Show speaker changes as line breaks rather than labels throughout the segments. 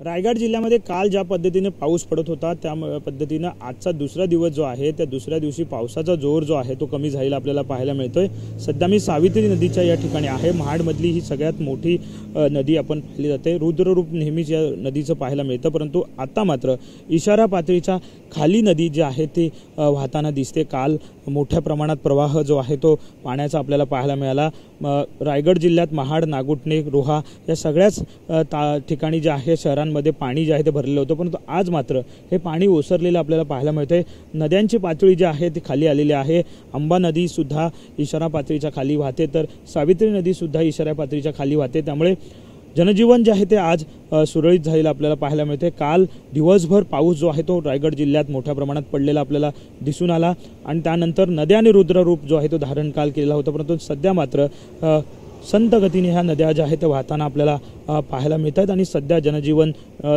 रायगड जिल्ह्यामध्ये काल ज्या पद्धतीने पाऊस पडत होता त्या पद्धतीने आजचा दुसरा दिवस जो आहे त्या दुसऱ्या दिवशी पावसाचा जोर जो आहे तो कमी झालेला आपल्याला पाहायला मिळतोय। सध्या मी सावित्री नदीच्या या ठिकाणी आहे। महाडमधली ही सगळ्यात मोठी नदी आपण पाहिली जाते। रुद्ररूप नेहमीच या नदीचं पाहायला मिळतं, परंतु आता मात्र इशारा पातळीच्या खाली नदी जी आहे ती वाहताना दिसते। काल मोठ्या प्रमाणात प्रवाह जो आहे तो पाण्याचा आपल्याला पाहायला मिळाला। रायगड जिल्ह्यात महाड, नागुटणे, रोहा या सगळ्याच ठिकाणी जे आहे शहरांमध्ये पाणी जे आहे ते भरलेलं होतं, परंतु आज मात्र हे पाणी ओसरलेलं आपल्याला पाहायला मिळतंय। नद्यांची पातळी जी आहे ती खाली आलेली आहे। अंबा नदी सुद्धा इशारा पातळीच्या खाली वाहते, तर सावित्री नदी सुद्धा इशारा पातळीच्या खाली वाहते। त्यामुळे जनजीवन जे आहे ते आज सुरळीत झालेलं आपल्याला पाहायला मिळते। काल दिवसभर पाऊस जो आहे तो रायगड जिल्ह्यात मोठ्या प्रमाणात पडलेला आपल्याला दिसून आला आणि त्यानंतर नद्याने रुद्ररूप जो आहे तो धारण काल केला होता, परंतु सध्या मात्र संत गतीने ह्या नद्या ज्या आहेत त्या वाहताना आपल्याला पाहायला मिळतात आणि सध्या जनजीवन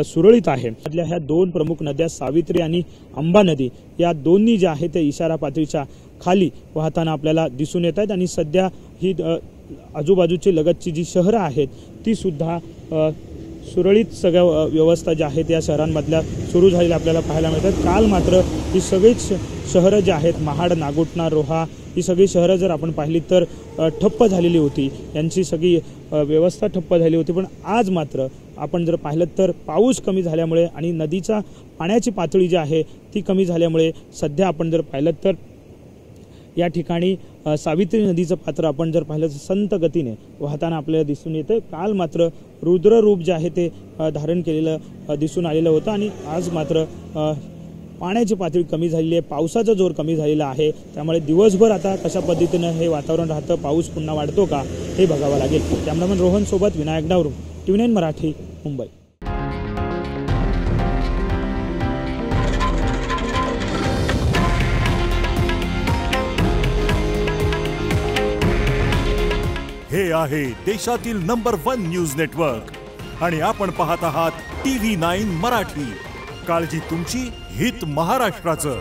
सुरळीत आहे। त्यातल्या ह्या दोन प्रमुख नद्या सावित्री आणि अंबा नदी या दोन्ही ज्या आहेत त्या इशारा पातळीच्या खाली वाहताना आपल्याला दिसून येत आहेत आणि सध्या ही आजूबाजूची लगतची जी शहरं आहेत ती सुद्धा सुरळीत सगळ्या व्यवस्था ज्या आहेत या शहरांमधल्या सुरू झालेल्या आपल्याला पाहायला मिळतात। काल मात्र ही सगळीच शहरं जी आहेत महाड, नागुटणा, रोहा ही सगळी शहरं जर आपण पाहिली तर ठप्प झालेली होती, यांची सगळी व्यवस्था ठप्प झाली होती। पण आज मात्र आपण जर पाहिलं तर पाऊस कमी झाल्यामुळे आणि नदीचा पाण्याची पातळी जी आहे ती कमी झाल्यामुळे सध्या आपण जर पाहिलं तर या ठिकाणी सावित्री नदीचं पात्र आपण जर पाहिलं तर संत गतीने वाहताना आपल्याला दिसून येतं। काल मात्र रुद्ररूप जे आहे ते धारण केलेलं दिसून आलेलं होतं आणि आज मात्र पाण्याची पातळी कमी झालेली आहे, पावसाचा जोर कमी झालेला आहे। त्यामुळे दिवसभर आता कशा पद्धतीनं हे वातावरण राहतं, पाऊस पुन्हा वाढतो का हे बघावं लागेल। कॅमेरामन रोहन सोबत विनायक डावरू, TV9 मराठी, मुंबई।
हे आहे देशातील नंबर 1 न्यूज नेटवर्क आणि आपण पाहत आहात TV9 मराठी। काळजी तुमची, हित महाराष्ट्राचं।